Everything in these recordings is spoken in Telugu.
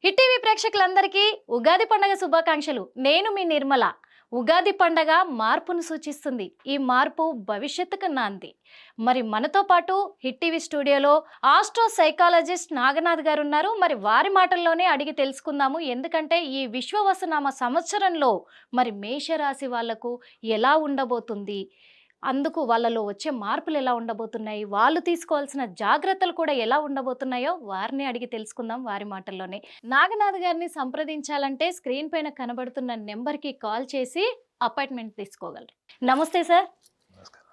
హిట్ టీవీ ప్రేక్షకులందరికీ ఉగాది పండగ శుభాకాంక్షలు. నేను మీ నిర్మల. ఉగాది పండగ మార్పును సూచిస్తుంది. ఈ మార్పు భవిష్యత్తుకు నాంది. మరి మనతో పాటు హిట్ టీవీ స్టూడియోలో ఆస్ట్రో సైకాలజిస్ట్ నాగనాథ్ గారు ఉన్నారు. మరి వారి మాటల్లోనే అడిగి తెలుసుకుందాము. ఎందుకంటే ఈ విశ్వవసునామ సంవత్సరంలో మరి మేషరాశి వాళ్లకు ఎలా ఉండబోతుంది, అందుకు వాళ్ళలో వచ్చే మార్పులు ఎలా ఉండబోతున్నాయి, వాళ్ళు తీసుకోవాల్సిన జాగ్రత్తలు కూడా ఎలా ఉండబోతున్నాయో వారిని అడిగి తెలుసుకుందాం వారి మాటల్లోనే. నాగనాథ్ గారిని సంప్రదించాలంటే స్క్రీన్ పైన కనబడుతున్న నెంబర్కి కాల్ చేసి అపాయింట్మెంట్ తీసుకోగలరు. నమస్తే సార్. నమస్కారం.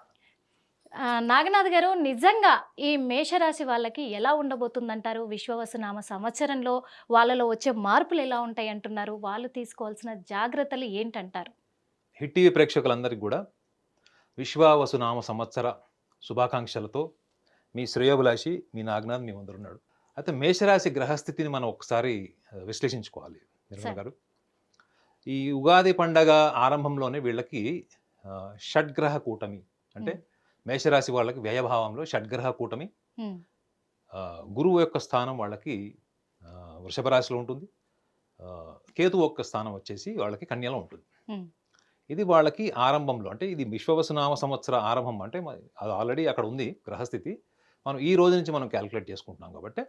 నాగనాథ్ గారు, నిజంగా ఈ మేషరాశి వాళ్ళకి ఎలా ఉండబోతుందంటారు? విశ్వవసునామ సంవత్సరంలో వాళ్ళలో వచ్చే మార్పులు ఎలా ఉంటాయి అంటున్నారు? వాళ్ళు తీసుకోవాల్సిన జాగ్రత్తలు ఏంటంటారు? హిట్ టీవీ ప్రేక్షకులందరికీ కూడా విశ్వావసునామ సంవత్సర శుభాకాంక్షలతో మీ శ్రేయోభిలాషి మీ నాగనాథ్ మీ ముందరున్నాడు. అయితే మేషరాశి గ్రహస్థితిని మనం ఒకసారి విశ్లేషించుకోవాలి నిర్మల గారు. ఈ ఉగాది పండగ ఆరంభంలోనే వీళ్ళకి షడ్గ్రహ కూటమి, అంటే మేషరాశి వాళ్ళకి వ్యయభావంలో షడ్గ్రహ కూటమి. గురువు యొక్క స్థానం వాళ్ళకి వృషభ రాశిలో ఉంటుంది, కేతువు యొక్క స్థానం వచ్చేసి వాళ్ళకి కన్యలో ఉంటుంది. ఇది వాళ్ళకి ఆరంభంలో, అంటే ఇది విశ్వవసునామ సంవత్సర ఆరంభం, అంటే అది ఆల్రెడీ అక్కడ ఉంది గ్రహస్థితి. మనం ఈ రోజు నుంచి మనం క్యాలిక్యులేట్ చేసుకుంటున్నాం కాబట్టి.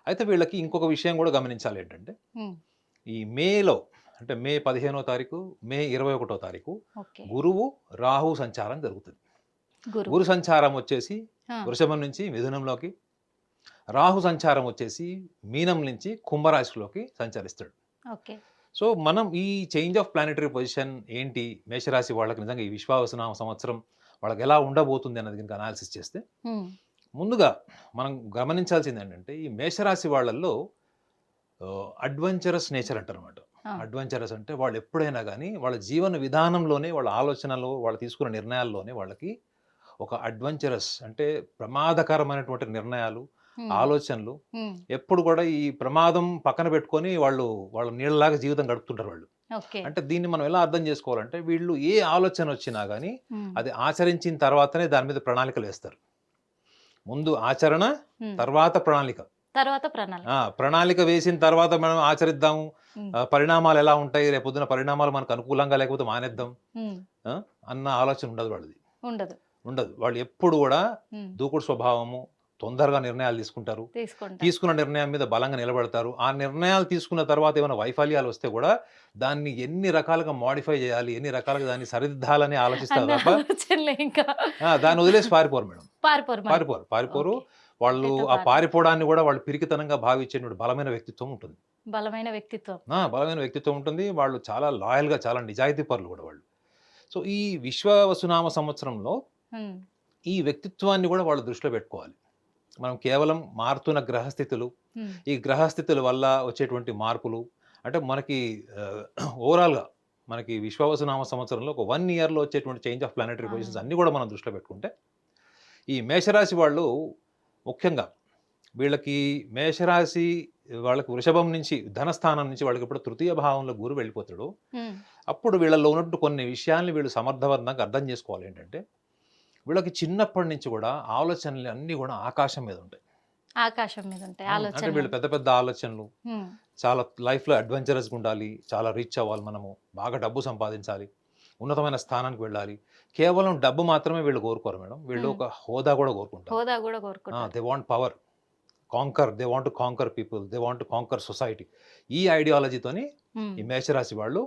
అయితే వీళ్ళకి ఇంకొక విషయం కూడా గమనించాలి ఏంటంటే, ఈ మేలో, అంటే మే 15వ తారీఖు, మే 21వ తారీఖు గురువు రాహు సంచారం జరుగుతుంది. గురు సంచారం వచ్చేసి వృషభం నుంచి మిథునంలోకి, రాహు సంచారం వచ్చేసి మీనం నుంచి కుంభరాశిలోకి సంచరిస్తాడు. సో మనం ఈ చేంజ్ ఆఫ్ ప్లానెటరీ పొజిషన్ ఏంటి, మేషరాశి వాళ్ళకి నిజంగా ఈ విశ్వావసునామ సంవత్సరం వాళ్ళకి ఎలా ఉండబోతుంది అన్నది కనుక అనాలిసిస్ చేస్తే, ముందుగా మనం గమనించాల్సింది ఏంటంటే, ఈ మేషరాశి వాళ్ళల్లో అడ్వెంచరస్ నేచర్ అంటారు అనమాట. అడ్వెంచరస్ అంటే వాళ్ళు ఎప్పుడైనా కానీ వాళ్ళ జీవన విధానంలోనే, వాళ్ళ ఆలోచనలో, వాళ్ళు తీసుకున్న నిర్ణయాల్లోనే వాళ్ళకి ఒక అడ్వెంచరస్, అంటే ప్రమాదకరమైనటువంటి నిర్ణయాలు, ఆలోచనలు, ఎప్పుడు కూడా ఈ ప్రమాదం పక్కన పెట్టుకొని వాళ్ళు నీళ్ళలాగా జీవితం గడుపుతుంటారు వాళ్ళు. అంటే దీన్ని మనం ఎలా అర్థం చేసుకోవాలంటే, వీళ్ళు ఏ ఆలోచన వచ్చినా కానీ అది ఆచరించిన తర్వాతనే దాని మీద ప్రణాళికలు వేస్తారు. ముందు ఆచరణ, తర్వాత ప్రణాళిక. ప్రణాళిక వేసిన తర్వాత మనం ఆచరిద్దాము, పరిణామాలు ఎలా ఉంటాయి, రేపొద్దున పరిణామాలు మనకు అనుకూలంగా లేకపోతే మానేద్దాం అన్న ఆలోచన ఉండదు వాళ్ళది. ఉండదు. వాళ్ళు ఎప్పుడు కూడా దూకుడు స్వభావము, తొందరగా నిర్ణయాలు తీసుకుంటారు, తీసుకున్న నిర్ణయం మీద బలంగా నిలబడతారు. ఆ నిర్ణయాలు తీసుకున్న తర్వాత ఏమైనా వైఫల్యాలు వస్తే కూడా దాన్ని ఎన్ని రకాలుగా మోడిఫై చేయాలి, ఎన్ని రకాలుగా దాన్ని సరిదిద్దాలని ఆలోచిస్తారు తప్ప దాన్ని వదిలేసి పారిపోరు మేడం. పారిపోరు. వాళ్ళు ఆ పారిపోవడాన్ని కూడా వాళ్ళు పిరికితనంగా భావించేటువంటి బలమైన వ్యక్తిత్వం ఉంటుంది. బలమైన వ్యక్తిత్వం ఉంటుంది. వాళ్ళు చాలా లాయల్ గా, చాలా నిజాయితీ పరులు కూడా వాళ్ళు. సో ఈ విశ్వవసునామ సంవత్సరంలో ఈ వ్యక్తిత్వాన్ని కూడా వాళ్ళు దృష్టిలో పెట్టుకోవాలి. మనం కేవలం మారుతున్న గ్రహస్థితులు, ఈ గ్రహస్థితుల వల్ల వచ్చేటువంటి మార్పులు, అంటే మనకి ఓవరాల్గా మనకి విశ్వవసునామ సంవత్సరంలో ఒక 1 ఇయర్లో వచ్చేటువంటి చేంజ్ ఆఫ్ ప్లానెటరీ పొజిషన్స్ అన్నీ కూడా మనం దృష్టిలో పెట్టుకుంటే, ఈ మేషరాశి వాళ్ళు ముఖ్యంగా వీళ్ళకి మేషరాశి వాళ్ళకి వృషభం నుంచి, ధనస్థానం నుంచి వాళ్ళకి ఇప్పుడు తృతీయ భావంలో గురువు వెళ్ళిపోతాడు. అప్పుడు వీళ్ళలో ఉన్నట్టు కొన్ని విషయాల్ని వీళ్ళు సమర్థవంతంగా అర్థం చేసుకోవాలి. ఏంటంటే, వీళ్ళకి చిన్నప్పటి నుంచి కూడా ఆలోచనలు అన్నీ కూడా ఆకాశం మీద ఉంటాయి. అంటే వీళ్ళు పెద్ద పెద్ద ఆలోచనలు, చాలా లైఫ్లో అడ్వెంచరస్గా ఉండాలి, చాలా రీచ్ అవ్వాలి, మనము బాగా డబ్బు సంపాదించాలి, ఉన్నతమైన స్థానానికి వెళ్ళాలి. కేవలం డబ్బు మాత్రమే వీళ్ళు కోరుకోరు మేడం, వీళ్ళు ఒక హోదా కూడా కోరుకుంటారు. They want power, they want to conquer people, they want to conquer society. ఈ ఐడియాలజీతోని ఈ మేషరాశి వాళ్ళు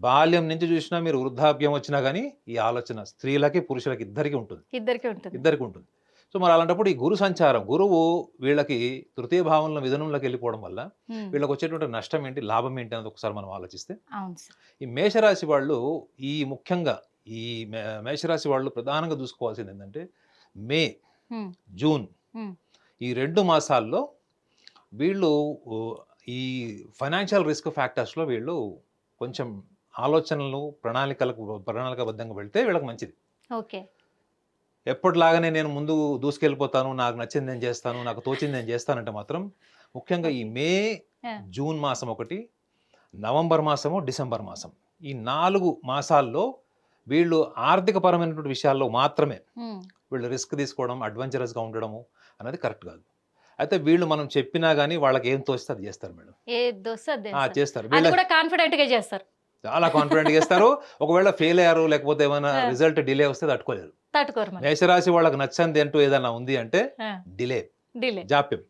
బాల్యం నుంచి చూసినా, మీరు వృద్ధాప్యం వచ్చినా కానీ ఈ ఆలోచన స్త్రీలకి పురుషులకి ఇద్దరికి ఉంటుంది. సో మరి అలాంటప్పుడు ఈ గురు సంచారం, గురువు వీళ్ళకి తృతీయ భావంలో మిథునంలోకి వెళ్ళిపోవడం వల్ల వీళ్ళకి వచ్చేటువంటి నష్టం ఏంటి, లాభం ఏంటి అనేది ఒకసారి మనం ఆలోచిస్తే, ఈ మేషరాశి వాళ్ళు ముఖ్యంగా ఈ మేషరాశి వాళ్ళు ప్రధానంగా చూసుకోవాల్సింది ఏంటంటే, మే, జూన్ ఈ 2 మాసాల్లో వీళ్ళు ఈ ఫైనాన్షియల్ రిస్క్ ఫ్యాక్టర్స్లో వీళ్ళు కొంచెం ఆలోచనలు, ప్రణాళికబద్ధంగా వెళ్తే వీళ్ళకి మంచిది. ఎప్పటిలాగానే నేను ముందు దూసుకెళ్ళిపోతాను, నాకు నచ్చింది నేను చేస్తాను, నాకు తోచింది నేను చేస్తానంటే మాత్రం, ముఖ్యంగా ఈ మే, జూన్ మాసం ఒకటి, నవంబర్ మాసము, డిసెంబర్ మాసం, ఈ 4 మాసాల్లో వీళ్ళు ఆర్థిక పరమైనటువంటి విషయాల్లో మాత్రమే వీళ్ళు రిస్క్ తీసుకోవడం, అడ్వెంచరస్గా ఉండడము అనేది కరెక్ట్ కాదు. అయితే వీళ్ళు మనం చెప్పినా గానీ వాళ్ళకి ఏం తోస్తే అది చేస్తారు మేడం. ఏ దోశ అదే చేస్తారు. చేస్తారు. అది వీళ్ళ కూడా కాన్ఫిడెంట్ గా చేస్తారు. చాలా కాన్ఫిడెంట్‌గా చేస్తారు. ఒకవేళ ఫెయిల్ అయ్యారు లేకపోతే ఏమైనా ఆ, రిజల్ట్ డిలే వస్తే తట్టుకోలేరు. తట్టుకోరు మరి. మేషరాశి వాళ్ళకి నచ్చనిది అంటూ ఏదైనా ఉంది అంటే డిలే, డిలే జాప్యం.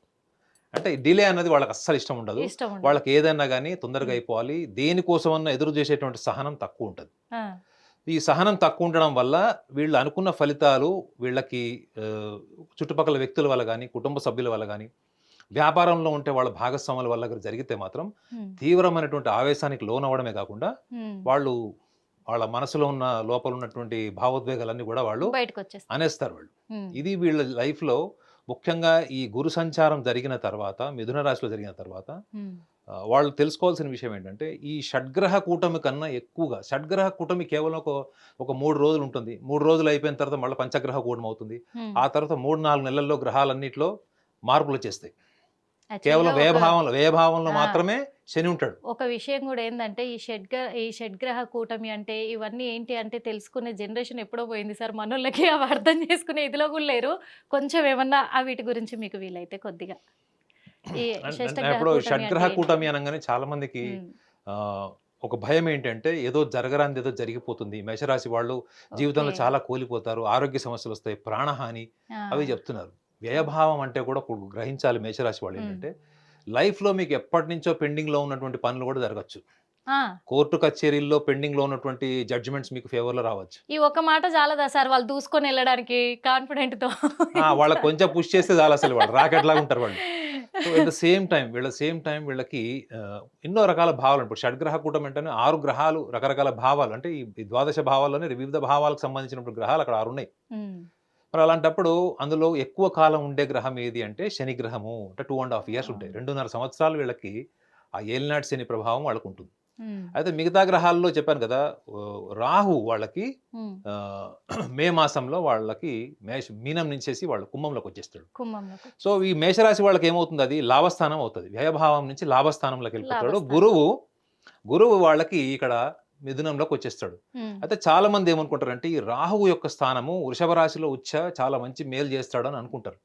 అంటే డిలే అన్నది వాళ్ళకి అస్సలు ఇష్టం ఉండదు. ఇష్టం ఉండదు. వాళ్ళకి ఏదైనా గానీ తొందరగా ఉమ్, అయిపోవాలి. దేనికోసమన్నా ఎదురు చేసేటువంటి సహనం తక్కువ ఉంటది. ఆ, ఈ సహనం తక్కువ ఉండడం వల్ల వీళ్ళు అనుకున్న ఫలితాలు వీళ్ళకి చుట్టుపక్కల వ్యక్తుల వల్ల గానీ, కుటుంబ సభ్యుల వల్ల గానీ, వ్యాపారంలో ఉంటే వాళ్ళ భాగస్వాముల వల్ల గాని జరిగితే మాత్రం ఉమ్, తీవ్రమైనటువంటి ఆవేశానికి లోనవ్వడమే కాకుండా ఉమ్, వాళ్ళు వాళ్ళ మనసులో ఉన్న లోపల ఉన్నటువంటి భావోద్వేగాలన్నీ కూడా వాళ్ళు బయటకు వచ్చేస్తారు. అనేస్తారు వాళ్ళు. ఉమ్, ఇది వీళ్ళ లైఫ్‌లో ముఖ్యంగా ఈ గురు సంచారం జరిగిన తర్వాత, మిథున రాశిలో జరిగిన తర్వాత ఉమ్, వాళ్ళు తెలుసుకోవాల్సిన విషయం ఏంటంటే, ఈ షడ్గ్రహ కూటమి కన్నా ఎక్కువగా షడ్గ్రహ కూటమి కేవలం ఒక 3 రోజులు ఉంటుంది. 3 రోజులు అయిపోయిన తర్వాత మళ్ళీ పంచగ్రహ కూటమి అవుతుంది. ఉమ్. ఆ తర్వాత 3, 4 నెలల్లో గ్రహాలన్నిట్లో మార్పులొచ్చేస్తాయి. కేవలం యాక్చువల్‌గా వ్యయభావంలో ఆ, మాత్రమే శని ఉంటాడు. ఒక విషయం కూడా ఏందంటే ఈ షడ్గ్రహ కూటమి అంటే ఇవన్నీ ఏంటి అంటే తెలుసుకునే జనరేషన్ ఎప్పుడో పోయింది సార్. మనోళ్ళకి అవి అర్థం చేసుకునే ఇదిలో కూడా లేరు. కొంచెం ఏమన్నా వీటి గురించి మీకు వీలైతే కొద్దిగా ఈ షష్టగ్రహ ఇప్పుడు కూటమి షడ్గ్రహ అంటే కూటమి ఏంటని? అనంగానే చాలా మందికి ఉమ్, ఆహ్, ఒక భయం ఏంటంటే ఏదో జరగరానిది ఏదో జరిగిపోతుంది. మేషరాశి వాళ్ళు జీవితంలో ఓకే. చాలా కోల్పోతారు. ఆరోగ్య సమస్యలొస్తాయి. ప్రాణహాని ఆ, అవి చెప్తున్నారు. వ్యయభావం అంటే కూడా గ్రహించాలి మేషరాశి వాళ్ళు ఉమ్, ఏంటంటే, లైఫ్‌లో మీకు ఎప్పటినుంచో పెండింగ్‌లో ఉన్నటువంటి పనులు కూడా జరగొచ్చు. ఆ, కోర్టు కచేరీల్లో పెండింగ్‌లో ఉన్నటువంటి జడ్జిమెంట్స్ మీకు ఫేవర్‌లో రావచ్చు. ఈ ఒక్క మాట చాలదా సార్ వాళ్ళు దూసుకొని వెళ్ళడానికి కాన్ఫిడెంట్‌తో? ఇంత వాళ్ళకి కొంచెం పుష్ చేస్తే చాలసలు వాళ్ళు రాకెట్‌లాగా ఉంటారు వాళ్ళు. So, at the same time వీళ్ళకి ఎన్నో రకాల భావాలు. ఇప్పుడు షడ్గ్రహ కూటమి అంటేనే 6 గ్రహాలు రకరకాల భావాలు. అంటే ఈ ద్వాదశ భావాల్లోనే వివిధ భావాలకు సంబంధించినప్పుడు గ్రహాలు అక్కడ 6 ఉన్నాయి. ఉమ్, మరి అలాంటప్పుడు అందులో ఎక్కువ కాలం ఉండే గ్రహం ఏది అంటే శని గ్రహము. అంటే 2 ½ ఇయర్స్ ఆ, ఉంటాయి. 2.5 సంవత్సరాలు వీళ్ళకి ఆ ఏలినాటి శని ప్రభావం వాళ్ళకుంటుంది. ఉమ్, అయితే మిగతా గ్రహాల్లో చెప్పాను కదా! రాహు వాళ్ళకి ఉమ్, ఆహ్, మే మాసంలో వాళ్ళకి మీనం నుంచేసి వాళ్ళు కుంభంలోకొచ్చేస్తాడు. కుంభంలోకి సో, వచ్చేసి ఈ మేషరాశి వాళ్ళకి ఏమవుతుంది అది లాభస్థానం అవుతది. వ్యయభావం నుంచి లాభస్థానంలోకెళ్ళిపోతాడు. లాభస్థానం. గురువు వాళ్ళకి ఇక్కడ మిథునంలోకొచ్చేస్తాడు. ఉమ్, అయితే చాలామంది ఏమనుకుంటారంటే, ఈ రాహువు యొక్క స్థానము వృషభ రాశిలో చాలా మంచి మేలు చేస్తాడని అనుకుంటారు.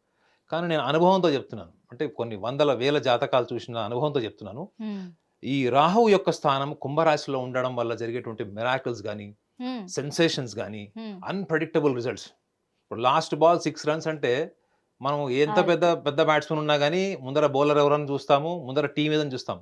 కానీ నేను అనుభవంతో చెప్తున్నాను. అంటే కొన్ని వందల, వేల జాతకాలు చూసిన అనుభవంతో చెప్తున్నాను. ఉమ్, ఈ రాహువు యొక్క స్థానం కుంభరాశిలో ఉండడం వల్ల జరిగేటువంటి మిరాకిల్స్ గాని, ఉమ్, సెన్సేషన్స్ గాని, ఉమ్, అన్‌ప్రెడిక్టబుల్ రిజల్ట్స్. ఇప్పుడు లాస్ట్ బాల్ 6 రన్స్ అంటే, మనం ఎంత అది. పెద్ద బ్యాట్స్‌మన్ ఉన్నా గాని ముందర బౌలర్ ఎవరని చూస్తాము. ముందర టీమ్ ఏదని చూస్తాం.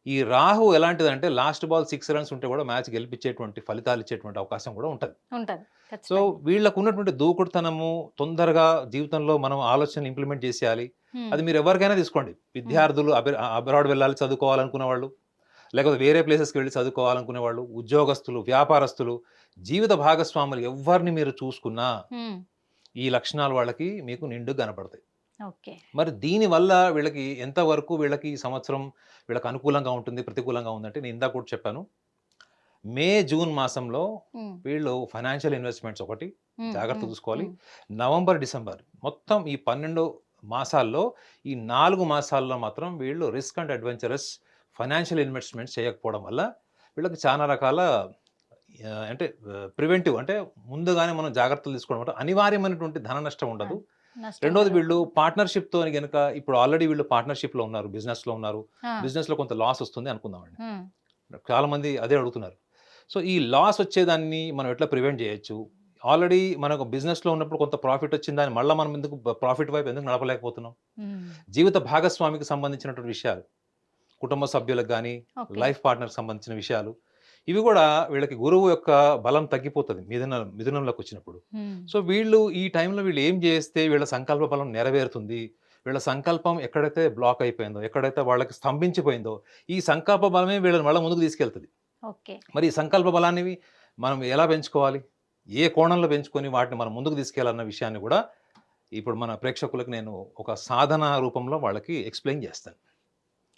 ఈ రాహు ఎలాంటిదంటే లాస్ట్ బాల్ 6 రన్స్ ఉంటే కూడా మ్యాచ్ గెలిపించేటువంటి ఫలితాలు ఇచ్చేటువంటి అవకాశం కూడా ఉంటది. ఉంటది సో, ఖచ్చితంగా. వీళ్ళకున్నటువంటి దూకుడుతనము తొందరగా జీవితంలో మనం ఆలోచనలు ఇంప్లిమెంట్ చేసేయాలి. ఉమ్, అది మీరు ఎవరికైనా తీసుకోండి. ఉమ్, విద్యార్థులు అబ్రాడ్ వెళ్ళాలి చదువుకోవాలనుకునే వాళ్ళు, లేకపోతే వేరే ప్లేసెస్‌కి వెళ్లి చదువుకోవాలనుకునే వాళ్ళు, ఉద్యోగస్తులు, వ్యాపారస్తులు, జీవిత భాగస్వాములు ఎవ్వరిని మీరు చూసుకున్నా ఉమ్, ఈ లక్షణాలు వాళ్ళకి మీకు నిండుగా కనపడతాయి. ఓకే. మరి దీనివల్ల వీళ్ళకి ఎంతవరకు వీళ్ళకి ఈ సంవత్సరం వీళ్ళకి అనుకూలంగా ఉంటుంది, ప్రతికూలంగా ఉందంటే నేను ఇందాక కూడా చెప్పాను. మే, జూన్ మాసంలో ఉమ్, వీళ్ళు ఫైనాన్షియల్ ఇన్వెస్ట్‌మెంట్స్ ఒకటి ఉమ్, జాగ్రత్త ఉమ్, చూసుకోవాలి. ఉమ్, నవంబర్, డిసెంబర్ మొత్తం ఈ 12 మాసాల్లో ఈ 4 మాసాల్లో మాత్రం వీళ్ళు risk and adventurous financial investments చేయకపోవడం వల్ల వీళ్ళకి చానా రకాల అంటే ప్రివెంటివ్ అంటే ముందుగానే మనం జాగ్రత్తలు తీసుకోవడం వల్ల అనివార్యమైనటువంటి ధన నష్టం ఉండదు. నష్టం రెండోది వీళ్ళు కలగకుండా. పార్ట్నర్‌షిప్‌తోని గనుక ఇప్పుడు ఆల్రెడీ వీళ్ళు పార్ట్నర్‌షిప్‌లో ఉన్నారు. బిజినెస్‌లో ఉన్నారు. ఆ, బిజినెస్‌లో కొంత లాస్ వస్తుంది అనుకుందామండి. ఉమ్, చాలామంది అదే అడుగుతున్నారు. సో, ఈ లాస్ వచ్చేదాన్ని మనం ఎట్లా ప్రివెంట్ చేయొచ్చు? ఆల్రెడీ మనకు బిజినెస్‌లో ఉన్నప్పుడు కొంత ప్రాఫిట్ వచ్చిందని మళ్ళా మనం ఎందుకు ప్రాఫిట్ వైపు ఎందుకు నడపలేకపోతున్నాం? ఉమ్, జీవిత భాగస్వామికి సంబంధించినటువంటి విషయాలు, కుటుంబ సభ్యులకు గాని, ఓకే. లైఫ్ పార్ట్నర్‌కి సంబంధించిన విషయాలు, ఇవి కూడా వీళ్ళకి గురువు యొక్క బలం తగ్గిపోతది మిథునంలోకొచ్చినప్పుడు. ఉమ్, సో, వీళ్ళు ఈ టైంలో వీళ్ళు ఏం చేస్తే వీళ్ళ సంకల్ప బలం నెరవేరుతుంది? వీళ్ళ సంకల్పం ఎక్కడైతే బ్లాక్ అయిపోయిందో, ఎక్కడైతే వాళ్ళకి స్తంభించిపోయిందో, ఈ సంకల్ప బలమే వీళ్ళని మళ్ళా ముందుకు తీసుకెళ్తది. ఓకే. మరి ఈ సంకల్ప బలాన్ని మనం ఎలా పెంచుకోవాలి? ఏ కోణంలో పెంచుకొని వాటిని మనం ముందుకు తీసుకెళ్లాలన్న విషయాన్ని కూడా ఇప్పుడు మన ప్రేక్షకులకు నేను ఒక సాధన రూపంలో వాళ్ళకి ఎక్స్‌ప్లెయిన్ చేస్తాను.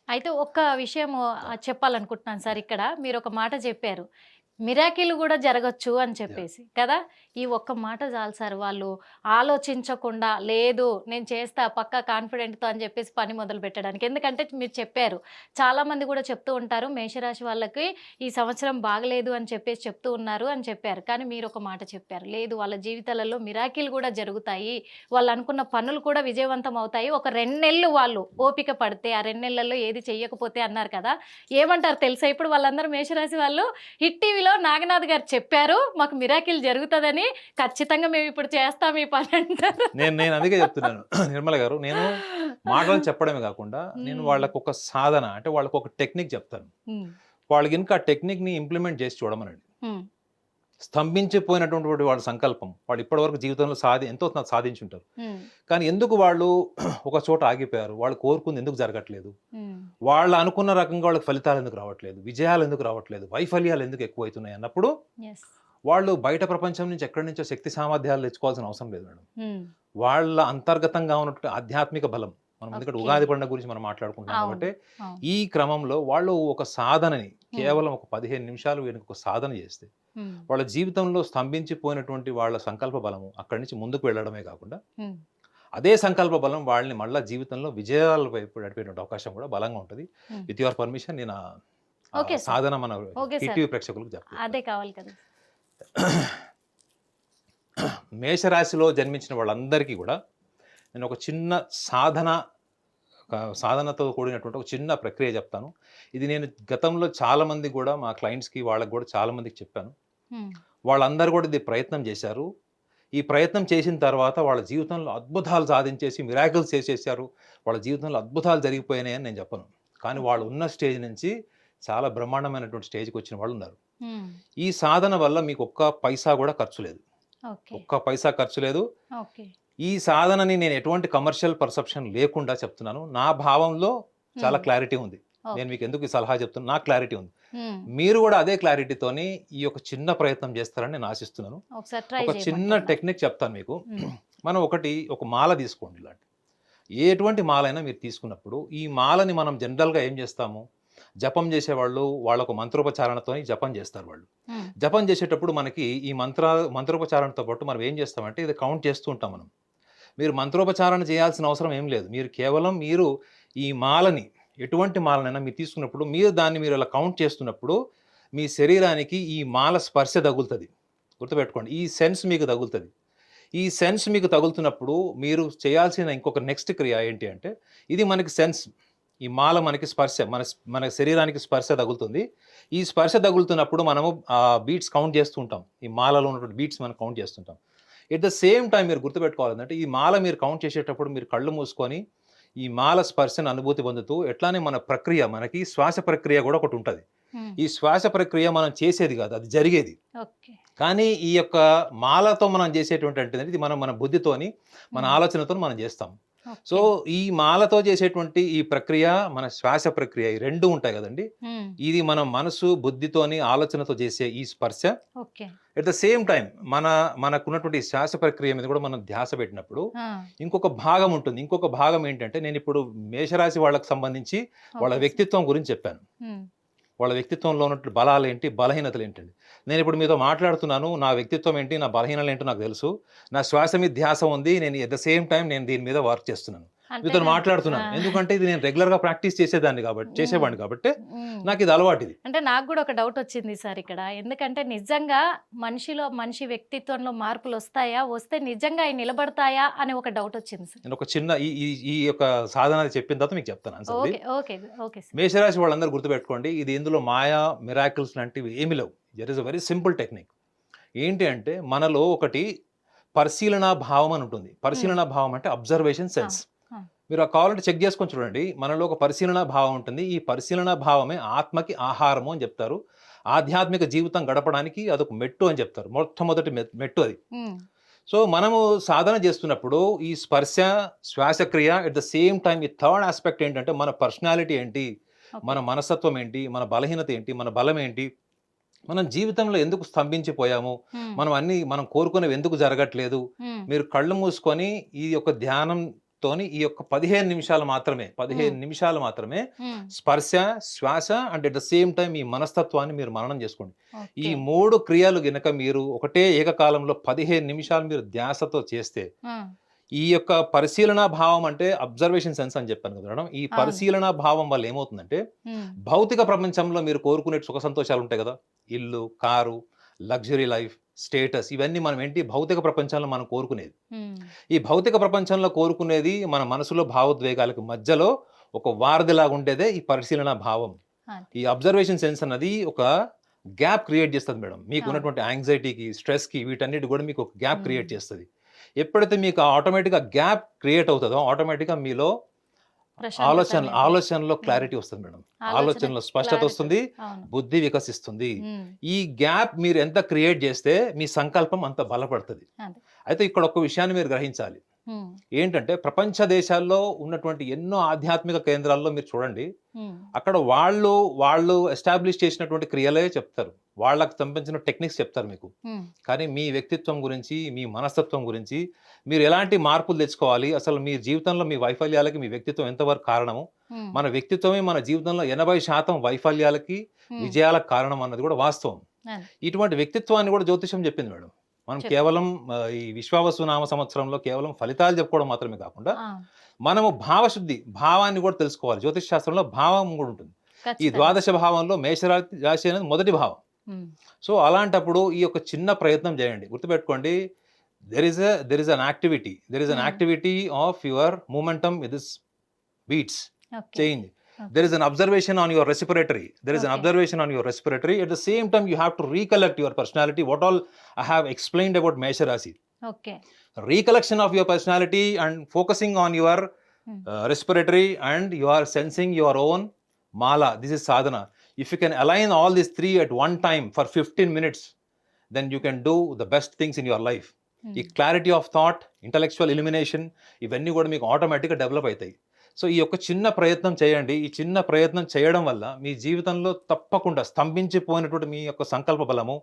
అయితే ఒక్క విషయం చెప్పాలనుకుంటున్నాను సార్ ఇక్కడ. మీరు ఒక మాట చెప్పారు. మిరాకిల్ కూడా జరగచ్చు అని చెప్పేసి కదా. ఈ ఒక్క మాట చాలు సార్, వాళ్ళు ఆలోచించకుండా లేదు నేను చేస్తా పక్కా కాన్ఫిడెంట్తో అని చెప్పేసి పని మొదలు పెట్టడానికి. ఎందుకంటే మీరు చెప్పారు, చాలా మంది కూడా చెప్తూ ఉంటారు మేషరాశి వాళ్ళకి ఈ సంవత్సరం బాగలేదు అని చెప్పేసి చెప్తూ ఉన్నారు అని చెప్పారు. కానీ మీరు ఒక మాట చెప్పారు, లేదు వాళ్ళ జీవితాలలో మిరాకిల్ కూడా జరుగుతాయి, వాళ్ళు అనుకున్న పనులు కూడా విజయవంతం అవుతాయి, ఒక 2 నెలలు వాళ్ళు ఓపిక పడితే ఆ 2 నెలల్లో ఏది చెయ్యకపోతే అన్నారు కదా. ఏమంటారు తెలుసా, ఇప్పుడు వాళ్ళందరూ మేషరాశి వాళ్ళు హిట్ టీవీలో నాగనాథ్ గారు చెప్పారు మాకు మిరాకిల్ జరుగుతుందని, ఖచ్చితంగా మేము ఇప్పుడు చేస్తాం ఈ పని అంటారు. నేను అందుకే చెప్తున్నాను నిర్మల గారు, నేను మాటలు చెప్పడమే కాకుండా నేను వాళ్ళకు ఒక సాధన అంటే వాళ్ళకు ఒక టెక్నిక్ చెప్తాను. వాళ్ళకి ఇంకా ఆ టెక్నిక్ని ఇంప్లిమెంట్ చేసి చూడమనండి. స్తంభించిపోయినటువంటి వాళ్ళ సంకల్పం, వాళ్ళు ఇప్పటివరకు జీవితంలో ఎంతో సాధించుంటారు, కానీ ఎందుకు వాళ్ళు ఒక చోట ఆగిపోయారు, వాళ్ళు కోరుకుంది ఎందుకు జరగట్లేదు, వాళ్ళు అనుకున్న రకంగా వాళ్ళకి ఫలితాలు ఎందుకు రావట్లేదు, విజయాలు ఎందుకు రావట్లేదు, వైఫల్యాలు ఎందుకు ఎక్కువైతున్నాయి అన్నప్పుడు వాళ్ళు బయట ప్రపంచం నుంచి ఎక్కడి నుంచో శక్తి సామర్థ్యాలు తెచ్చుకోవాల్సిన అవసరం లేదు మేడం. వాళ్ళ అంతర్గతంగా ఉన్నటువంటి ఆధ్యాత్మిక బలం, మనం ఎందుకంటే ఉగాది పండుగ గురించి మనం మాట్లాడుకుంటాం కాబట్టి ఈ క్రమంలో వాళ్ళు ఒక సాధనని కేవలం ఒక 15 నిమిషాలు వెనుక ఒక సాధన చేస్తే వాళ్ళ జీవితంలో స్తంభించిపోయినటువంటి వాళ్ళ సంకల్ప బలము అక్కడి నుంచి ముందుకు వెళ్ళడమే కాకుండా అదే సంకల్ప బలం వాళ్ళని మళ్ళీ జీవితంలో విజయాల వైపు నడిపేటువంటి అవకాశం కూడా బలంగా ఉంటుంది. విత్ యువర్ పర్మిషన్ నేను సాధన మన టీవీ ప్రేక్షకులకు చెప్తాను. అదే కావాలి కదా. మేషరాశిలో జన్మించిన వాళ్ళందరికీ కూడా నేను ఒక చిన్న సాధనతో కూడినటువంటి ఒక చిన్న ప్రక్రియ చెప్తాను. ఇది నేను గతంలో చాలామంది కూడా మా క్లయింట్స్కి వాళ్ళకి కూడా చాలామందికి చెప్పాను. వాళ్ళందరూ కూడా ఇది ప్రయత్నం చేశారు. ఈ ప్రయత్నం చేసిన తర్వాత వాళ్ళ జీవితంలో అద్భుతాలు సాధించేసి మిరాకిల్స్ చేసేసారు, వాళ్ళ జీవితంలో అద్భుతాలు జరిగిపోయినాయని నేను చెప్పను. కానీ వాళ్ళు ఉన్న స్టేజ్ నుంచి చాలా బ్రహ్మాండమైనటువంటి స్టేజ్కి వచ్చిన వాళ్ళు ఉన్నారు. ఈ సాధన వల్ల మీకు ఒక్క పైసా కూడా ఖర్చు లేదు, ఒక్క పైసా ఖర్చు లేదు. ఈ సాధనని నేను ఎటువంటి కమర్షియల్ పర్సెప్షన్ లేకుండా చెప్తున్నాను. నా భావంలో చాలా క్లారిటీ ఉంది. నేను మీకు ఎందుకు ఈ సలహా చెప్తున్నా, నాకు క్లారిటీ ఉంది. మీరు కూడా అదే క్లారిటీతోని ఈ యొక్క చిన్న ప్రయత్నం చేస్తారని నేను ఆశిస్తున్నాను. ఒక చిన్న టెక్నిక్ చెప్తాను మీకు. మనం ఒక మాల తీసుకోండి. ఇలాంటి ఎటువంటి మాలైనా మీరు తీసుకున్నప్పుడు ఈ మాలని మనం జనరల్గా ఏం చేస్తాము, జపం చేసేవాళ్ళు వాళ్ళకు మంత్రోపచారణతో జపం చేస్తారు. వాళ్ళు జపం చేసేటప్పుడు మనకి ఈ మంత్రోపచారణతో పాటు మనం ఏం చేస్తామంటే ఇది కౌంట్ చేస్తూ ఉంటాం. మీరు మంత్రోపచారణ చేయాల్సిన అవసరం ఏం లేదు. మీరు కేవలం ఈ మాలని ఎటువంటి మాలనైనా మీరు తీసుకున్నప్పుడు మీరు అలా కౌంట్ చేస్తున్నప్పుడు మీ శరీరానికి ఈ మాల స్పర్శ తగులుతుంది. గుర్తుపెట్టుకోండి, ఈ సెన్స్ మీకు తగులుతుంది. ఈ సెన్స్ మీకు తగులుతున్నప్పుడు మీరు చేయాల్సిన ఇంకొక నెక్స్ట్ క్రియ ఏంటి అంటే, ఇది మనకి సెన్స్, ఈ మాల మనకి స్పర్శ, మన శరీరానికి స్పర్శ తగులుతుంది. ఈ స్పర్శ తగులుతున్నప్పుడు మనము బీట్స్ కౌంట్ చేస్తుంటాం. ఈ మాలలో ఉన్నటువంటి బీట్స్ మనం కౌంట్ చేస్తుంటాం. ఎట్ ద సేమ్ టైం మీరు గుర్తుపెట్టుకోవాలంటే, ఈ మాల మీరు కౌంట్ చేసేటప్పుడు మీరు కళ్ళు మూసుకొని ఈ మాల స్పర్శను అనుభూతి పొందుతూ, ఎట్లానే మనకి శ్వాస ప్రక్రియ కూడా ఒకటి ఉంటుంది. ఈ శ్వాస ప్రక్రియ మనం చేసేది కాదు, అది జరిగేది. కానీ ఈ యొక్క మాలతో మనం చేసేటువంటి ఇది మన బుద్ధితోని మన ఆలోచనతో మనం చేస్తాం. సో ఈ మాలతో చేసేటువంటి ఈ ప్రక్రియ మన శ్వాస ప్రక్రియ, ఈ రెండు ఉంటాయి కదండి. ఇది మన మనసు బుద్ధితోని ఆలోచనతో చేసే ఈ స్పర్శ. ఎట్ ద సేమ్ టైం మనకున్నటువంటి శ్వాస ప్రక్రియ మీద కూడా మనం ధ్యాస పెట్టినప్పుడు ఇంకొక భాగం ఉంటుంది. ఇంకొక భాగం ఏంటంటే, నేను ఇప్పుడు మేషరాశి వాళ్ళకి సంబంధించి వాళ్ళ వ్యక్తిత్వం గురించి చెప్పాను. వాళ్ళ వ్యక్తిత్వంలో ఉన్నటువంటి బలాలు ఏంటి, బలహీనతలు ఏంటండి. నేను ఇప్పుడు మీతో మాట్లాడుతున్నాను, నా వ్యక్తిత్వం ఏంటి, నా బలహీనతలు ఏంటో నాకు తెలుసు. నా శ్వాస మీద ధ్యాస ఉంది. నేను ఎట్ ద సేమ్ టైం నేను దీని మీద వర్క్ చేస్తున్నాను, మీతో మాట్లాడుతున్నాను. ఎందుకంటే ఇది నేను రెగ్యులర్ గా ప్రాక్టీస్ చేసేవాడిని కాబట్టి నాకు ఇది అలవాటు. ఇది అంటే నాకు కూడా ఒక డౌట్ వచ్చింది సార్ ఇక్కడ. ఎందుకంటే నిజంగా మనిషి వ్యక్తిత్వంలో మార్పులు వస్తాయా, వస్తే నిజంగా అవి నిలబడతాయా అని ఒక డౌట్ వచ్చింది సార్. నేను ఒక చిన్న ఈ యొక్క సాధన చెప్పిన తర్వాత మీకు చెప్తాను. మేషరాశి వాళ్ళందరూ గుర్తుపెట్టుకోండి, ఇది ఇందులో మాయా మిరాకిల్స్ లాంటివి ఏమి లేవు. That is a very simple technique. ఏంటి అంటే, మనలో ఒకటి పరిశీలనా భావం అని ఉంటుంది. పరిశీలనా భావం అంటే అబ్జర్వేషన్ సెన్స్. మీరు కావాలంటే చెక్ చేసుకొని చూడండి. మనలో ఒక పరిశీలనా భావం ఉంటుంది. ఈ పరిశీలనా భావమే ఆత్మకి ఆహారము అని చెప్తారు. ఆధ్యాత్మిక జీవితం గడపడానికి అదొక మెట్టు అని చెప్తారు. మొట్టమొదటి మెట్టు అది. సో మనము సాధన చేస్తున్నప్పుడు ఈ స్పర్శ, శ్వాసక్రియ, ఎట్ ద సేమ్ టైం ఈ థర్డ్ ఆస్పెక్ట్ ఏంటంటే, మన పర్సనాలిటీ ఏంటి, మన మనస్తత్వం ఏంటి, మన బలహీనత ఏంటి, మన బలం ఏంటి, మనం జీవితంలో ఎందుకు స్తంభించిపోయాము, మనం కోరుకునేవి ఎందుకు జరగట్లేదు. మీరు కళ్ళు మూసుకొని ఈ యొక్క ధ్యానం తోని ఈ యొక్క 15 నిమిషాలు మాత్రమే 15 నిమిషాలు మాత్రమే స్పర్శ, శ్వాస and at the same time ఈ మనస్తత్వాన్ని మీరు మననం చేసుకోండి. ఈ 3 క్రియలు గనక మీరు ఒకటే ఏకకాలంలో 15 నిమిషాలు మీరు ధ్యాసతో చేస్తే, ఈ యొక్క పరిశీలనా భావం అంటే అబ్జర్వేషన్ సెన్స్ అని చెప్పాను కదా మేడం. ఈ పరిశీలనా భావం వల్ల ఏమవుతుందంటే భౌతిక ప్రపంచంలో మీరు కోరుకునే సుఖ సంతోషాలు ఉంటాయి కదా, ఇల్లు, కారు, లగ్జరీ లైఫ్, స్టేటస్, ఇవన్నీ మనం ఏంటి భౌతిక ప్రపంచంలో మనం కోరుకునేది. ఈ భౌతిక ప్రపంచంలో కోరుకునేది మన మనసులో భావోద్వేగాలకు మధ్యలో ఒక వారధిలాగా ఉండేదే ఈ పరిశీలన భావం. ఈ అబ్జర్వేషన్ సెన్స్ అన్నది ఒక గ్యాప్ క్రియేట్ చేస్తుంది మేడం. మీకు ఉన్నటువంటి యాంగ్జైటీకి, స్ట్రెస్కి, వీటన్నిటి కూడా మీకు ఒక గ్యాప్ క్రియేట్ చేస్తుంది. ఎప్పుడైతే మీకు ఆటోమేటిక్గా గ్యాప్ క్రియేట్ అవుతుందో ఆటోమేటిక్గా మీలో ఆలోచనలో క్లారిటీ వస్తుంది మేడం. ఆలోచనలో స్పష్టత వస్తుంది, బుద్ధి వికసిస్తుంది. ఈ గ్యాప్ మీరు ఎంత క్రియేట్ చేస్తే మీ సంకల్పం అంత బలపడుతుంది. అయితే ఇక్కడ ఒక విషయాన్ని మీరు గ్రహించాలి. ఏంటంటే ప్రపంచ దేశాల్లో ఉన్నటువంటి ఎన్నో ఆధ్యాత్మిక కేంద్రాల్లో మీరు చూడండి, అక్కడ వాళ్ళు ఎస్టాబ్లిష్ చేసినటువంటి క్రియలే చెప్తారు, వాళ్ళకి సంబంధించిన టెక్నిక్స్ చెప్తారు మీకు. కానీ మీ వ్యక్తిత్వం గురించి, మీ మనస్తత్వం గురించి, మీరు ఎలాంటి మార్పులు తెచ్చుకోవాలి, అసలు మీ జీవితంలో మీ వైఫల్యాలకి మీ వ్యక్తిత్వం ఎంతవరకు కారణము, మన వ్యక్తిత్వమే మన జీవితంలో 80% వైఫల్యాలకి విజయాలకు కారణం అన్నది కూడా వాస్తవం. ఇటువంటి వ్యక్తిత్వాన్ని కూడా జ్యోతిషం చెప్పింది మేడం. మనం కేవలం ఈ విశ్వావసు నామ సంవత్సరంలో కేవలం ఫలితాలు చెప్పుకోవడం మాత్రమే కాకుండా మనము భావశుద్ధి, భావాన్ని కూడా తెలుసుకోవాలి. జ్యోతిష్ శాస్త్రంలో భావం కూడా ఉంటుంది. ఈ ద్వాదశ భావంలో మేషరాశి అనేది మొదటి భావం. సో అలాంటప్పుడు ఈ యొక్క చిన్న ప్రయత్నం చేయండి. గుర్తుపెట్టుకోండి, there is an activity of your momentum with this beats change. There is an observation on your respiratory. At the same time, you have to recollect your personality. What all I have explained about Mesha Rashi. Recollection of your personality and focusing on your respiratory, and you are sensing your own mala. This is sadhana. If you can align all these three at one time for 15 minutes, then you can do the best things in your life. ఈ clarity of thought, intellectual illumination, ఇవన్నీ కూడా మీకు ఆటోమేటిక్గా డెవలప్ అవుతాయి. సో ఈ యొక్క చిన్న ప్రయత్నం చేయండి. ఈ చిన్న ప్రయత్నం చేయడం వల్ల మీ జీవితంలో తప్పకుండా స్తంభించిపోయినటువంటి మీ యొక్క సంకల్ప బలము,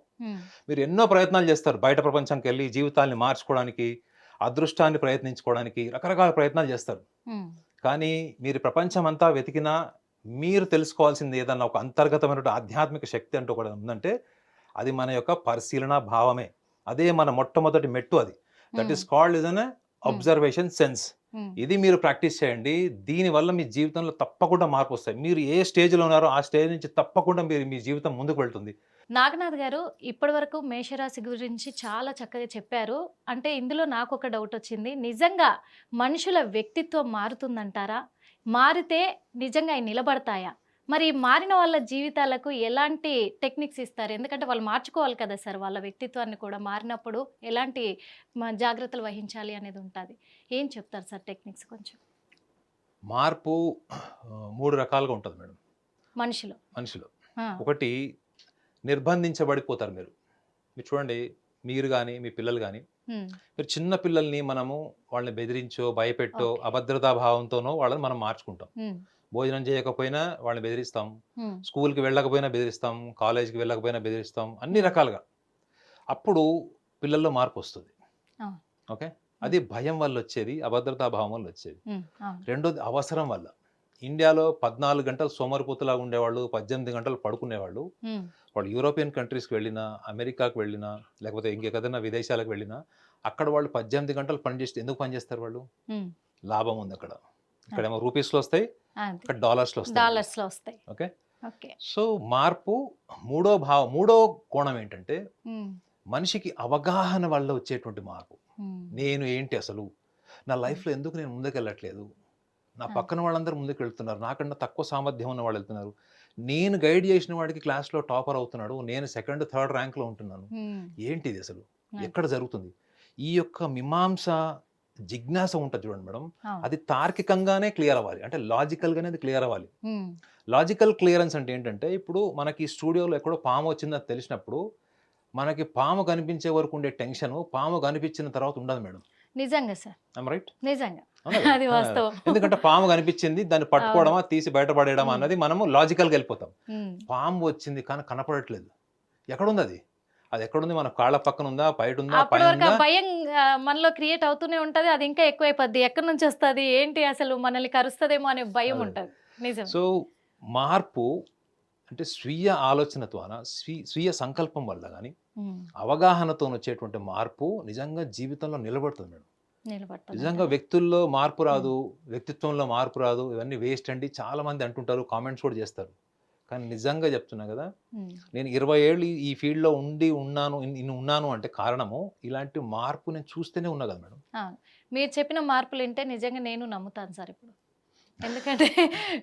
మీరు ఎన్నో ప్రయత్నాలు చేస్తారు బయట ప్రపంచంకి వెళ్ళి జీవితాన్ని మార్చుకోవడానికి, అదృష్టాన్ని ప్రయత్నించుకోవడానికి రకరకాల ప్రయత్నాలు చేస్తారు. కానీ మీరు ప్రపంచం అంతా వెతికినా మీరు తెలుసుకోవాల్సింది ఏదన్నా ఒక అంతర్గతమైనటువంటి ఆధ్యాత్మిక శక్తి అంటూ కూడా ఉందంటే అది మన యొక్క పరిశీలన భావమే. అదే మన మొట్టమొదటి మెట్టు. అది that is called is an observation sense. ఇది మీరు ప్రాక్టీస్ చేయండి. దీనివల్ల మీ జీవితంలో తప్పకుండా మార్పు వస్తాయి. మీరు ఏ స్టేజ్లో ఉన్నారో ఆ స్టేజ్ నుంచి తప్పకుండా మీ జీవితం ముందుకు వెళ్తుంది. నాగనాథ్ గారు, ఇప్పటి వరకు మేషరాశి గురించి చాలా చక్కగా చెప్పారు. అంటే ఇందులో నాకు ఒక డౌట్ వచ్చింది. నిజంగా మనుషుల వ్యక్తిత్వం మారుతుందంటారా? మారితే నిజంగా అవి నిలబడతాయా? మరి మారిన వాళ్ళ జీవితాలకు ఎలాంటి టెక్నిక్స్ ఇస్తారు? ఎందుకంటే వాళ్ళు మార్చుకోవాలి కదా సార్, వాళ్ళ వ్యక్తిత్వాన్ని కూడా మారినప్పుడు ఎలాంటి జాగ్రత్తలు వహించాలి అనేది ఉంటుంది. ఏం చెప్తారు సార్ టెక్నిక్స్ కొంచెం? మార్పు 3 రకాలుగా ఉంటుంది మేడం మనిషిలో. ఒకటి, నిర్బంధించబడిపోతారు మీరు. మీరు చూడండి, మీరు కానీ మీ పిల్లలు కానీ, మీరు చిన్న పిల్లల్ని మనము వాళ్ళని బెదిరించో, భయపెట్టో, అభద్రతా భావంతోనో వాళ్ళని మనం మార్చుకుంటాం. భోజనం చేయకపోయినా వాళ్ళని బెదిరిస్తాం, స్కూల్కి వెళ్ళకపోయినా బెదిరిస్తాం, కాలేజీకి వెళ్ళకపోయినా బెదిరిస్తాం, అన్ని రకాలుగా. అప్పుడు పిల్లల్లో మార్పు వస్తుంది. ఓకే, అది భయం వల్ల వచ్చేది, అభద్రతా భావం వల్ల వచ్చేది. రెండోది అవసరం వల్ల. ఇండియాలో 14 గంటలు సోమరిపోతులాగా ఉండేవాళ్ళు, 18 గంటలు పడుకునేవాళ్ళు. వాళ్ళు యూరోపియన్ కంట్రీస్కి వెళ్ళినా, అమెరికాకి వెళ్ళినా, లేకపోతే ఇంకెక్కడైనా విదేశాలకు వెళ్ళినా అక్కడ వాళ్ళు 18 గంటలు పనిచేస్తే ఎందుకు పనిచేస్తారు? వాళ్ళు లాభం ఉంది అక్కడ. ఇక్కడేమో రూపీస్లో వస్తాయి, ఇక్కడ డాలర్స్లో వస్తాయి. ఓకే, సో మార్పు మూడో కోణం ఏంటంటే మనిషికి అవగాహన వల్ల వచ్చేటువంటి మార్పు. నేను ఏంటి అసలు, నా లైఫ్లో ఎందుకు నేను ముందుకెళ్ళట్లేదు, నా పక్కన వాళ్ళందరూ ముందుకు వెళ్తున్నారు, నాకన్నా తక్కువ సామర్థ్యం ఉన్న వాళ్ళు వెళ్తున్నారు, నేను గైడ్ చేసిన వాడికి క్లాస్లో టాపర్ అవుతున్నాడు, నేను 2nd, 3rd ర్యాంక్లో ఉంటున్నాను, ఏంటిది అసలు, ఎక్కడ జరుగుతుంది? ఈ యొక్క మీమాంస, జిజ్ఞాస ఉంటుంది చూడండి మేడం, అది తార్కికంగానే క్లియర్ అవ్వాలి. అంటే లాజికల్గానే అది క్లియర్ అవ్వాలి. లాజికల్ క్లియరెన్స్ అంటే ఏంటంటే, ఇప్పుడు మనకి స్టూడియోలో ఎక్కడో పాము వచ్చిందని తెలిసినప్పుడు మనకి పాము కనిపించే వరకు ఉండే టెన్షన్ పాము కనిపించిన తర్వాత ఉండదు మేడం. నిజంగా సార్, రైట్? నిజంగా అది వాస్తవం. ఎందుకంటే పాము కనిపించింది, దాన్ని పట్టుకోవడమా తీసి బయటపడేయడం అన్నది మనము లాజికల్గా వెళ్ళిపోతాం. పాము వచ్చింది కానీ కనపడట్లేదు, ఎక్కడుంది అది? అది ఎక్కడుంది? మన కాళ్ళ పక్కన ఉందా, బయట ఉందా, అప్పటి పైన వరకు ఆ ఉందా? భయం మనలో క్రియేట్ అవుతూనే ఉంటది. అది ఇంకా ఎక్కువైపోద్ది. ఎక్కడి నుంచి వస్తది? ఏంటి అసలు మనల్ని కరుస్తదేమో అనే భయం అదే. ఉంటది. నిజమే. సో మార్పు అంటే స్వీయ ఆలోచన ద్వారా, స్వీయ సంకల్పం వల్ల గాని, హ్మ్. అవగాహనతోనొచ్చేటువంటి మార్పు నిజంగా జీవితంలో నిలబడుతుంది మేడం. నిజంగా నిలబడతదంటారా? వ్యక్తుల్లో మార్పు హ్మ్. రాదు, వ్యక్తిత్వంలో మార్పు రాదు, ఇవన్నీ వేస్ట్ అండి చాలా మంది అంటుంటారు, కామెంట్స్ కూడా చేస్తారు. కానీ నిజంగా చెప్తున్నా కదా, హ్మ్. నేను 20 ఏళ్ళు ఈ ఫీల్డ్‌లో ఉన్నాను, ఉన్నాను అంటే కారణము ఇలాంటి మార్పు నేను చూస్తూనే ఉన్నా కదా మేడం. ఆ! మీరు చెప్పిన మార్పులింటే నిజంగా నేను నమ్ముతాను సార్ ఇప్పుడు. ఎందుకంటే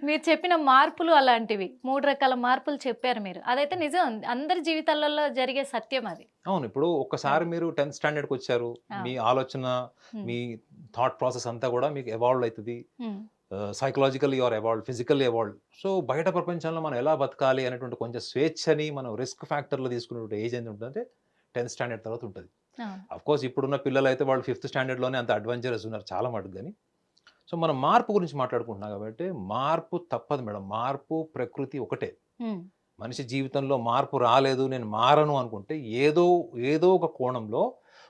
మీరు చెప్పిన మార్పులు అలాంటివి. 3 రకాల మార్పులు చెప్పారు మీరు. అదైతే నిజం. అందరి జీవితాలలో జరిగే సత్యం అది. అవును. ఇప్పుడు ఒక్కసారి అవును. మీరు 10థ్ స్టాండర్డ్‌కొచ్చారు. మీ అవును. ఆలోచన, హ్మ్. మీ థాట్ ప్రాసెస్ అంతా కూడా మీకు ఎవాల్వ్ అయితది. Hmm. Psychologically you are evolved, physically evolved. So, బయట ప్రపంచంలో మనం ఎలా బతకాలి అనేటువంటి కొంచెం స్వేచ్ఛని మనం రిస్క్ ఫ్యాక్టర్‌లో తీసుకునేటువంటి ఏజ్ ఎంత ఉంటదంటే 10థ్ స్టాండర్డ్ తర్వాత ఉంటది. అవును. అఫ్‌కోర్స్ ఇప్పుడున్న పిల్లలైతే వాళ్ళు 5థ్ స్టాండర్డ్‌లోనే అంత అడ్వెంచరస్ ఉన్నారు చాలా మటుకు గాని. సో, మనం మార్పు గురించి మాట్లాడుకుంటున్నాం కాబట్టి మార్పు తప్పదు మేడం. మార్పు ప్రకృతి ఒకటే. హ్మ్. మనిషి జీవితంలో మార్పు రాలేదు, నేను మారను అనుకుంటే ఏదో ఏదో ఒక కోణంలో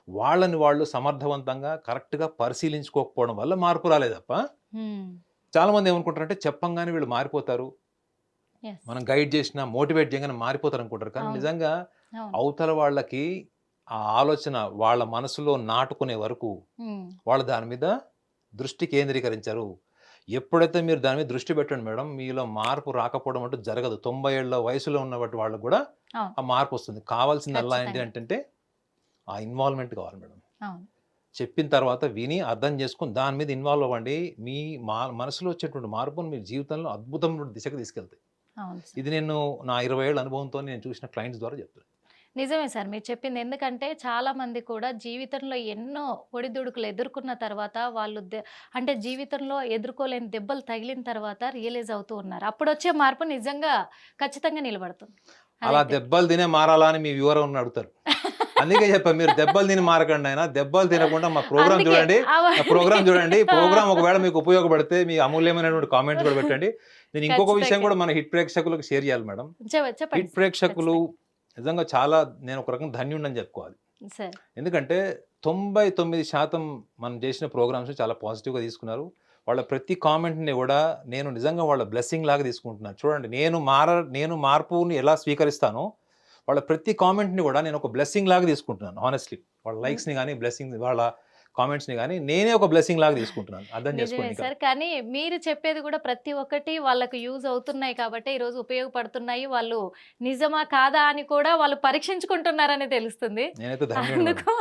వాళ్ళని వాళ్ళు సమర్థవంతంగా, కరెక్ట్‌గా పరిశీలించుకోకపోవడం వల్ల మార్పు రాలే తప్ప, హ్మ్. చాలామంది ఏమనుకుంటారంటే చెప్పంగానే వీళ్ళు మారిపోతారు. యెస్. మనం గైడ్ చేసినా, మోటివేట్ చేయంగానే మారిపోతారనుకుంటారు. కానీ అవును. నిజంగా అవును. అవతల వాళ్ళకి ఆ ఆలోచన వాళ్ళ మనసులో నాటుకునే వరకు హ్మ్. వాళ్ళు దాని మీద దృష్టి కేంద్రీకరించరు. ఎప్పుడైతే మీరు దాని మీద దృష్టి పెట్టండి మేడం, మీలో మార్పు రాకపోవడం అంటూ జరగదు. 90 ఏళ్ల వయసులో ఉన్నటువంటి వాళ్ళకి గూడా అవును. ఆ మార్పొస్తుంది. కావాల్సిందల్లా ఏంటి ఖచ్చితంగా. అంటంటే, ఆ ఇన్వాల్వ్‌మెంట్ కావాలి మేడం. అవును. చెప్పిన తర్వాత విని, అర్థం చేసుకొని దాని మీద ఇన్వాల్వ్ అవ్వండి. మీ మనసులో వచ్చేటువంటి మార్పును మీ జీవితంలో అద్భుతమైన దిశకు తీసుకెళ్తాయి. అవును సార్. ఇది నేను నా 20 ఏళ్ల అనుభవంతో నేను చూసిన క్లయింట్స్ ద్వారా చెప్తున్నా. నిజమే సార్ మీరు చెప్పింది. ఎందుకంటే చాలామంది కూడా జీవితంలో ఎన్నో ఒడిదుడుకులు ఎదుర్కొన్న తర్వాత వాళ్ళు అంటే జీవితంలో ఎదుర్కోలేని దెబ్బలు తగిలిన తర్వాత రియలైజ్ అవుతూ ఉన్నారు. అప్పుడొచ్చే మార్పు నిజంగా ఖచ్చితంగా నిలబడుతుంది. అలా అదైతే. దెబ్బలు తినే మారాలా అని మీ వ్యూవరవుని అడుగుతారు. అందుకే చెప్పా మీరు దెబ్బలు తిని మారకండి నాయన. దెబ్బలు తినకుండా మా ప్రోగ్రామ్ అందుకే చూడండి. అవ ఆ ప్రోగ్రామ్ చూడండి. ప్రోగ్రామ్ ఒకవేళ మీకు ఉపయోగపడితే మీ అమూల్యమైనటువంటి కామెంట్స్ కూడా పెట్టండి. నేను ఇంకొక విషయం ఖచ్చితంగా. కూడా మన హిట్ ప్రేక్షకులకు షేర్ చేయాలి మేడం. చెప్పండి హిట్ సార్. ప్రేక్షకులు ఖచ్చితంగా. నిజంగా చాలా నేను ఒక రకంగా ధన్యుడినని చెప్పుకోవాలి. సార్. ఎందుకంటే 99% మనం చేసిన ప్రోగ్రామ్స్ చాలా పాజిటివ్‌గా తీసుకున్నారు. వాళ్ళ ప్రతి కామెంట్‌ని కూడా నేను నిజంగా వాళ్ళ బ్లెస్సింగ్ లాగా తీసుకుంటున్నాను. చూడండి నేను మార్పుని ఎలా స్వీకరిస్తానో, వాళ్ళ ప్రతి కామెంట్‌ని కూడా నేను ఒక బ్లెస్సింగ్ లాగా తీసుకుంటున్నాను హానెస్ట్‌లీ. వాళ్ళ హ్మ్. లైక్స్‌ని గాని, వాళ్ళ కామెంట్స్‌ని గాని నేనే ఒక బ్లెస్సింగ్ లాగా తీసుకుంటున్నాను. అర్థం నిజమే చేసుకోండి ఇక. సార్. కానీ మీరు చెప్పేది కూడా ప్రతి ఒక్కటి వాళ్ళకి యూజ్ అవుతున్నాయి కాబట్టే ఈరోజు ఉపయోగపడుతున్నాయి. వాళ్ళు నిజమా? కాదా? అని కూడా వాళ్ళు పరీక్షించుకుంటున్నారని తెలుస్తుంది. నేనైతే ధన్యుడిని మేడం. అందుకు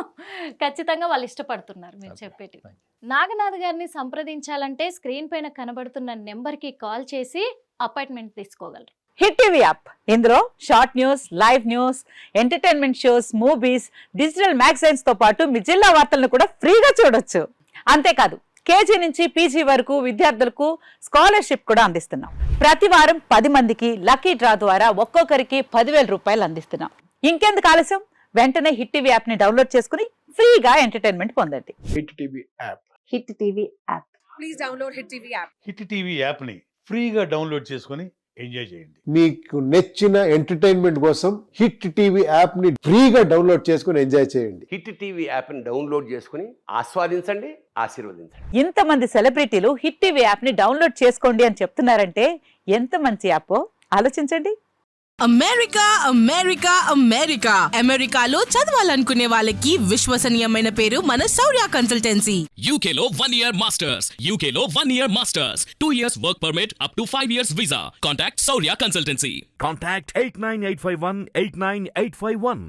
ఖచ్చితంగా వాళ్ళు ఇష్టపడుతున్నారు మీరు ఓకే. చెప్పేటివి. థాంక్ నాగనాథ్ గారిని సంప్రదించాలంటే స్క్రీన్ పైన కనబడుతున్న నెంబర్‌కి కాల్ చేసి అపాయింట్‌మెంట్ తీసుకోగలరు. హిట్ టీవీ యాప్ ఇందులో short news, live news, entertainment shows, movies, digital magazines తో పాటు మీ జిల్లా వార్తలను కూడా ఫ్రీగా చూడొచ్చు. అంతేకాదు కేజీ నుంచి పీజీ వరకు విద్యార్థులకు స్కాలర్షిప్ కూడా అందిస్తున్నాం. ప్రతి వారం 10 మందికి లక్కీ డ్రా ద్వారా ఒక్కొక్కరికి 10,000 రూపాయలు అందిస్తున్నాం. ఇంకెందుకు ఆలస్యం? వెంటనే హిట్ టీవీ యాప్ ని డౌన్లోడ్ చేసుకుని ఫ్రీగా ఎంటర్టైన్మెంట్ పొందండి. Hit TV app. Hit TV app. Please download Hit TV app. Hit TV యాప్ని ఫ్రీగా డౌన్లోడ్ చేసుకొని ఎంజాయ్ చేయండి. మీకు నచ్చిన ఎంటర్టైన్మెంట్ కోసం హిట్ టీవీ యాప్ ని ఫ్రీగా డౌన్లోడ్ చేసుకుని ఎంజాయ్ చేయండి. హిట్ టీవీ యాప్ని డౌన్లోడ్ చేసుకుని ఆస్వాదించండి, ఆశీర్వదించండి. ఇంతమంది సెలబ్రిటీలు హిట్ టీవీ యాప్ ని డౌన్లోడ్ చేసుకోండి అని చెప్తున్నారంటే ఎంత మంచి యాప్ ఆలోచించండి. అమెరికా అమెరికా అమెరికా అమెరికాలో చదవాలనుకునే వాళ్ళకి విశ్వసనీయమైన పేరు మన శౌర్య consultancy. UK Law 1 Year Masters. UK Law 1 Year Masters. 2 years work permit up to 5 years visa. Contact Saurya Consultancy. Contact 89851 89851.